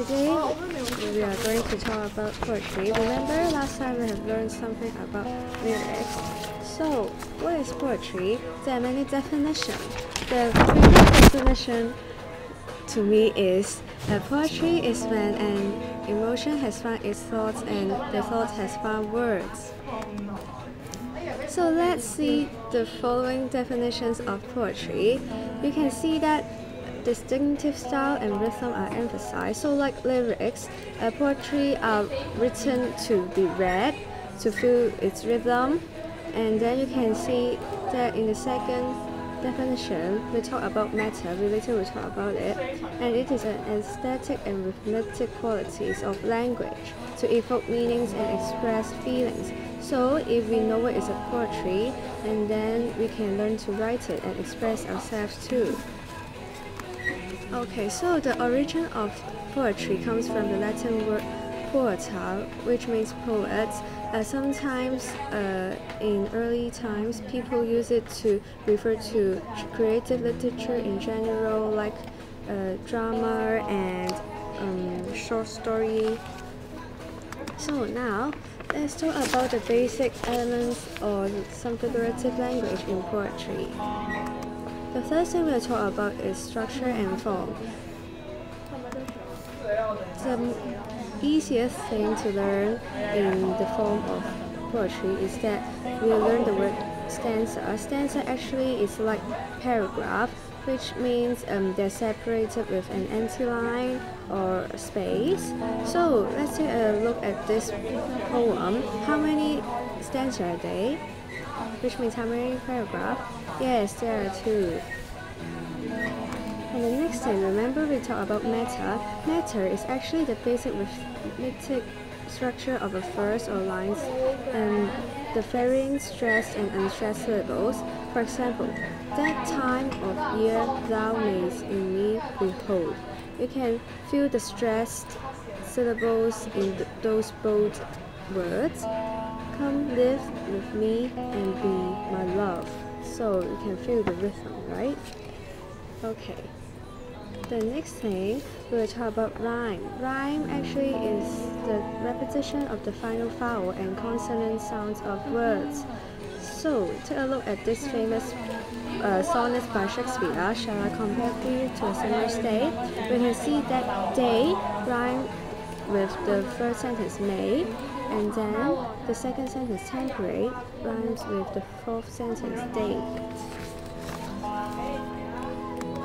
Today we are going to talk about poetry. Remember last time we have learned something about lyrics. So, what is poetry? There are many definitions. The previous definition to me is poetry is when an emotion has found its thoughts and the thought has found words. So let's see the following definitions of poetry. You can see that distinctive style and rhythm are emphasized. So like lyrics, poetry are written to be read, to feel its rhythm. And then you can see that in the second definition, we talk about matter, we later talk about it. And it is an aesthetic and rhythmic qualities of language to evoke meanings and express feelings. So if we know what is a poetry, and then we can learn to write it and express ourselves too. Okay, so the origin of poetry comes from the Latin word poeta, which means poet. Sometimes in early times, people use it to refer to creative literature in general, like drama and short story. So now, let's talk about the basic elements or some figurative language in poetry. The first thing we'll talk about is structure and form. The easiest thing to learn in the form of poetry is that we'll learn the word stanza. Stanza actually is like paragraph, which means they're separated with an empty line or space. So let's take a look at this poem. How many stanzas are they? Which means how many paragraphs? Yes, there are two. And the next thing, remember we talked about matter. Matter is actually the basic rhythmic structure of a verse or lines and the varying stressed and unstressed syllables. For example, that time of year thou mayst in me behold. You can feel the stressed syllables in those bold words. Come live with me and be my love. So you can feel the rhythm, right? Okay. The next thing, we'll talk about rhyme. Rhyme actually is the repetition of the final vowel and consonant sounds of words. So take a look at this famous sonnet by Shakespeare, Shall I Compare Thee to a Summer's Day? We can see that day rhyme with the first sentence may, and then the second sentence temperate rhymes with the fourth sentence date.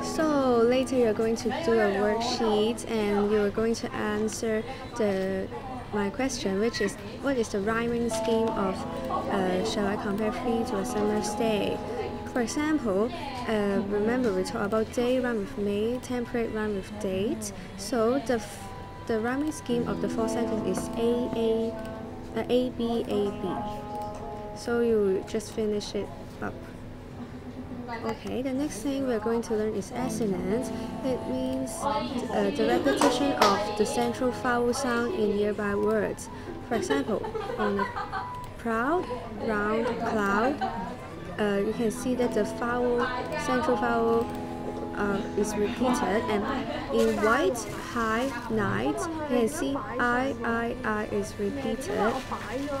So later you're going to do a worksheet and you're going to answer my question, which is what is the rhyming scheme of Shall I Compare Thee to a Summer's Day? For example, remember we talked about day rhyme with may, temperate rhyme with date. So the rhyming scheme of the fourth sentence is A B A B. So you just finish it up. Okay, the next thing we're going to learn is assonance. It means the repetition of the central vowel sound in nearby words. For example, on a proud, round cloud, you can see that the central vowel is repeated, and in white, high, night, you can see I is repeated,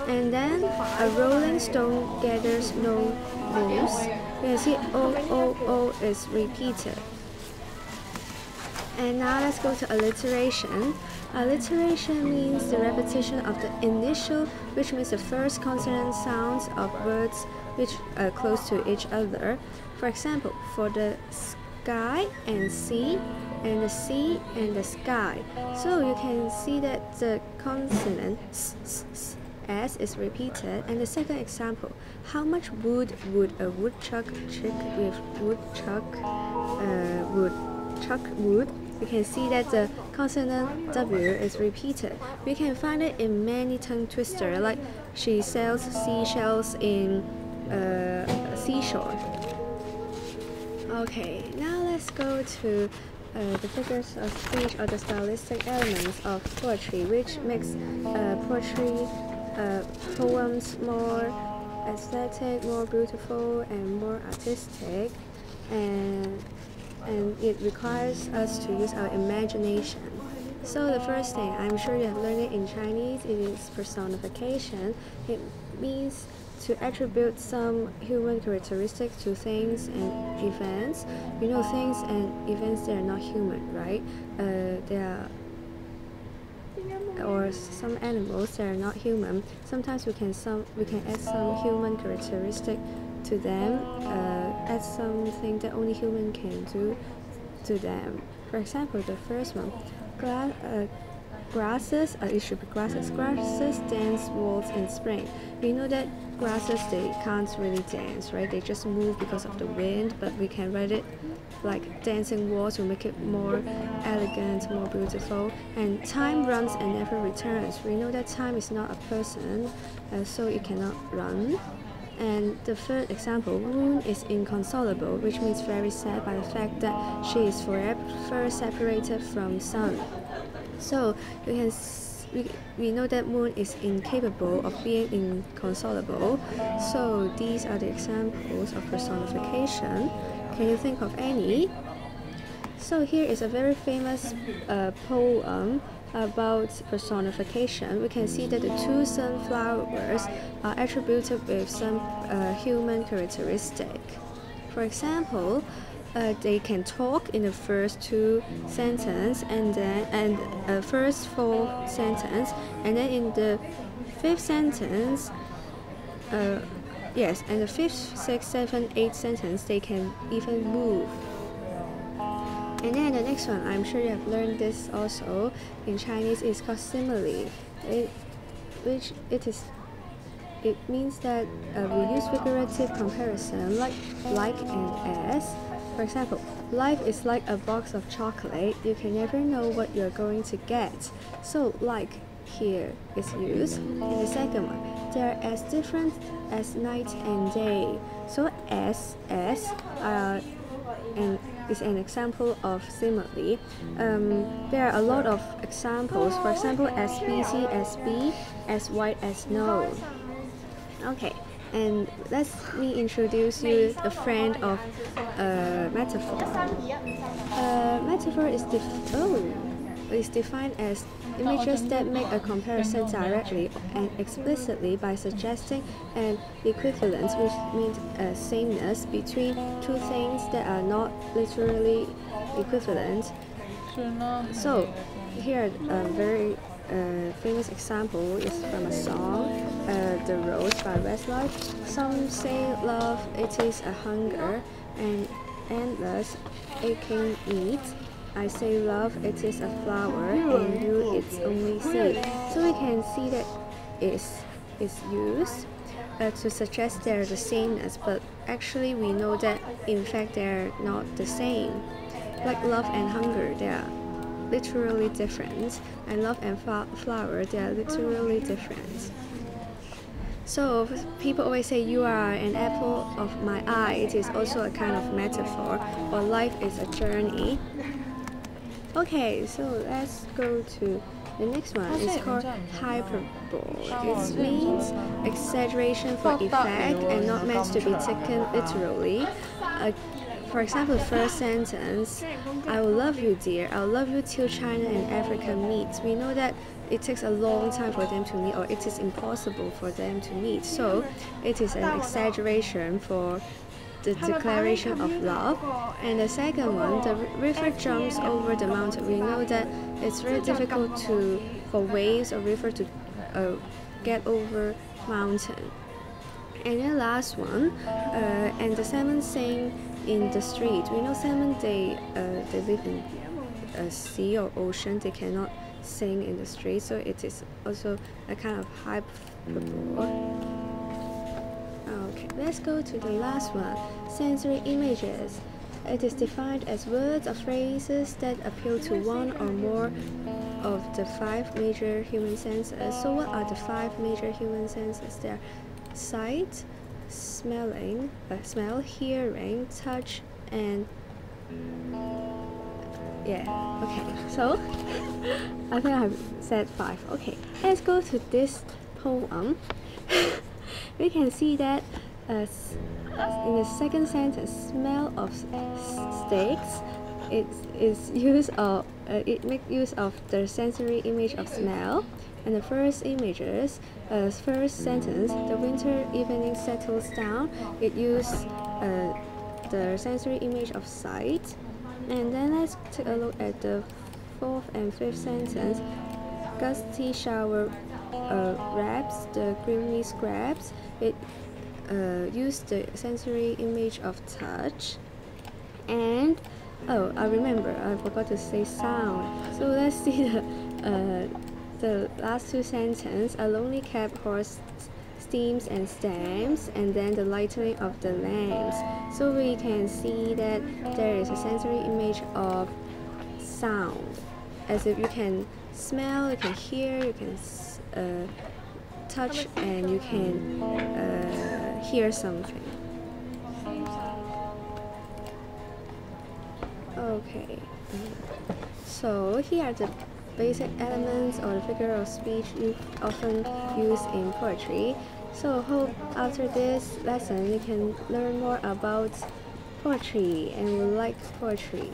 and then a rolling stone gathers no moves. You can see O is repeated. And now let's go to alliteration. Alliteration means the repetition of the initial, which means the first consonant sounds of words which are close to each other. For example, for the sky and sea, and the sea and the sky. So you can see that the consonant S is repeated. And the second example, how much wood would a woodchuck chick with woodchuck wood? You can see that the consonant W is repeated. We can find it in many tongue twisters, like she sells seashells in seashore. Okay, now let's go to the figures of speech or the stylistic elements of poetry, which makes poetry poems more aesthetic, more beautiful, and more artistic, and it requires us to use our imagination. So the first thing, I'm sure you have learned it in Chinese, it is personification. It means to attribute some human characteristics to things and events. You know, things and events, they are not human, right? They are, or some animals, they are not human. Sometimes we can add some human characteristic to them, add something that only human can do to them. For example, the first one, grasses, it should be grasses. Grasses dance waltz in spring. We know that grasses, they can't really dance, right? They just move because of the wind, but we can write it like dancing waltz to make it more elegant, more beautiful. And time runs and never returns. We know that time is not a person, so it cannot run. And the third example, Moon is inconsolable, which means very sad by the fact that she is forever separated from Sun. So we know that Moon is incapable of being inconsolable. So these are the examples of personification. Can you think of any? So here is a very famous poem about personification. We can see that the two sunflowers are attributed with some human characteristic. For example, they can talk in the first two sentences and first four sentence, and then in the fifth sentence, yes, and the fifth, sixth, seventh, eighth sentence, they can even move. And then the next one, I'm sure you have learned this also in Chinese, is called simile. It means that we use figurative comparison like and as. For example, life is like a box of chocolate. You can never know what you're going to get. So like here is used. In the second one, they are as different as night and day. So as and is an example of simile. There are a lot of examples. For example, as busy as bee, as white as snow. Okay, and let me introduce you a friend of metaphor. Metaphor is defined as images that make a comparison directly and explicitly by suggesting an equivalence, which means a sameness between two things that are not literally equivalent. So here a very famous example is from a song, The Rose by Westlife. Some say love, it is a hunger and endless aching need. I say love, it is a flower, and you, it's only seed. So we can see that is used to suggest they're the sameness, but actually we know that in fact they're not the same. Like love and hunger, they are literally different, and love and flower, they are literally different. So people always say you are an apple of my eye. It is also a kind of metaphor, or life is a journey. Okay, so let's go to the next one. It's called hyperbole. It means exaggeration for effect and not meant to be taken literally. For example, first sentence, I will love you, dear. I'll love you till China and Africa meet. We know that it takes a long time for them to meet, or it is impossible for them to meet. So it is an exaggeration for the declaration of love. And the second one, the river jumps over the mountain. We know that it's very difficult for waves or river to get over mountain. And then last one, and the salmon sing in the street. We know salmon, they live in a sea or ocean. They cannot sing in the street, so it is also a kind of hyperbole. Okay, let's go to the last one, sensory images. It is defined as words or phrases that appeal to one or more of the 5 major human senses. So what are the 5 major human senses? They are sight, smell, hearing, touch, and yeah, okay, so I think I've said 5. Okay, let's go to this poem. We can see that in the second sentence, smell of steaks, it makes use of the sensory image of smell. And the first images, first sentence, the winter evening settles down. It uses the sensory image of sight. And then let's take a look at the fourth and fifth sentence. Gusty shower wraps the grimy scraps. It used the sensory image of touch. And oh, I remember, I forgot to say sound. So let's see the last two sentences. A lonely cab horse steams and stamps, and then the lightening of the lamps. So we can see that there is a sensory image of sound, as if you can smell, you can hear, you can touch, and you can hear something. Okay, so here are the basic elements or the figure of speech you often use in poetry. So hope after this lesson you can learn more about poetry and will like poetry.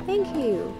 Thank you.